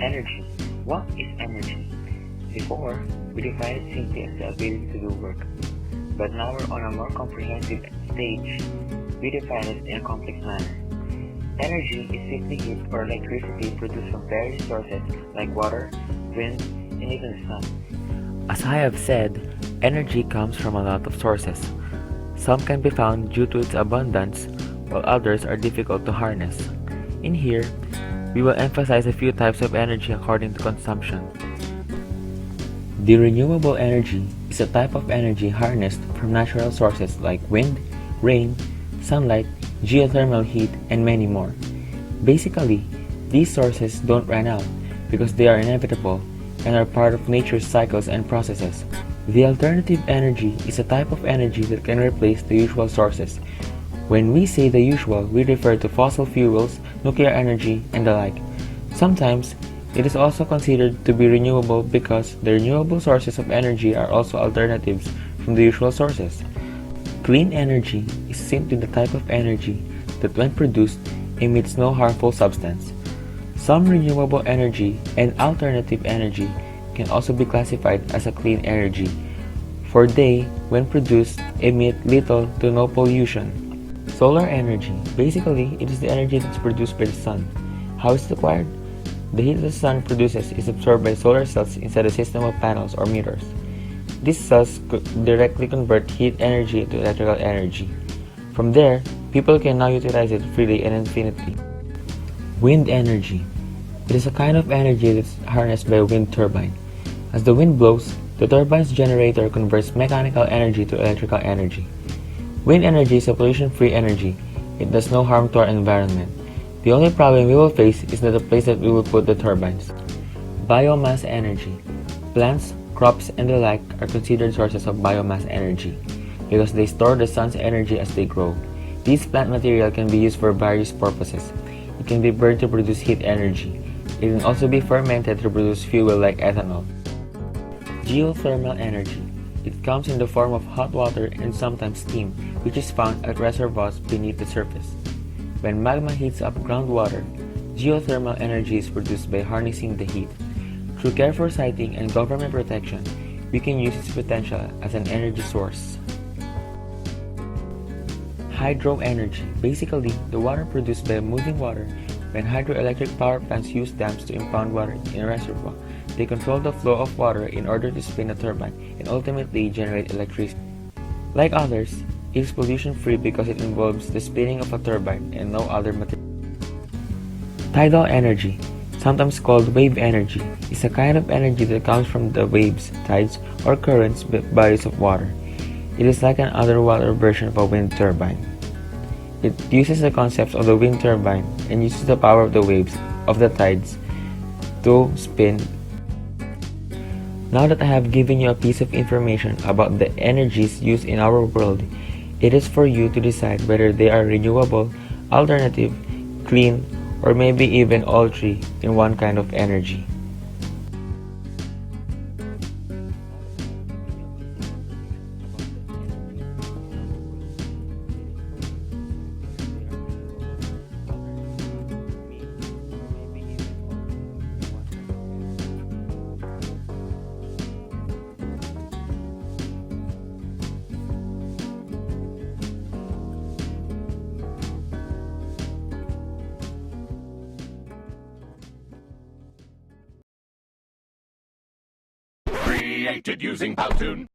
Energy. What is energy? Before, we defined it simply as the ability to do work. But now we're on a more comprehensive stage. We define it in a complex manner. Energy is simply heat or electricity produced from various sources like water, wind, and even the sun. As I have said, energy comes from a lot of sources. Some can be found due to its abundance, while others are difficult to harness. In here, we will emphasize a few types of energy according to consumption. The renewable energy is a type of energy harnessed from natural sources like wind, rain, sunlight, geothermal heat, and many more. Basically, these sources don't run out because they are inevitable and are part of nature's cycles and processes. The alternative energy is a type of energy that can replace the usual sources. When we say the usual, we refer to fossil fuels, nuclear energy, and the like. Sometimes, it is also considered to be renewable because the renewable sources of energy are also alternatives from the usual sources. Clean energy is simply the type of energy that when produced emits no harmful substance. Some renewable energy and alternative energy can also be classified as a clean energy, for they, when produced, emit little to no pollution. Solar energy. Basically, it is the energy that's produced by the sun. How is it acquired? The heat the sun produces is absorbed by solar cells inside a system of panels or mirrors. These cells directly convert heat energy into electrical energy. From there, people can now utilize it freely and infinitely. Wind energy. It is a kind of energy that's harnessed by a wind turbine. As the wind blows, the turbine's generator converts mechanical energy to electrical energy. Wind energy is a pollution-free energy. It does no harm to our environment. The only problem we will face is the place that we will put the turbines. Biomass energy. Plants, crops, and the like are considered sources of biomass energy because they store the sun's energy as they grow. This plant material can be used for various purposes. It can be burned to produce heat energy. It can also be fermented to produce fuel like ethanol. Geothermal energy. It comes in the form of hot water and sometimes steam, which is found at reservoirs beneath the surface. When magma heats up groundwater, geothermal energy is produced by harnessing the heat. Through careful siting and government protection, we can use its potential as an energy source. Hydro energy. Basically, the water produced by moving water. When hydroelectric power plants use dams to impound water in a reservoir, they control the flow of water in order to spin a turbine and ultimately generate electricity. Like others, it is pollution-free because it involves the spinning of a turbine and no other material. Tidal energy, sometimes called wave energy, is a kind of energy that comes from the waves, tides, or currents bodies of water. It is like an underwater version of a wind turbine. It uses the concepts of the wind turbine and uses the power of the waves of the tides to spin. Now that I have given you a piece of information about the energies used in our world, it is for you to decide whether they are renewable, alternative, clean, or maybe even all three in one kind of energy. Created using Powtoon.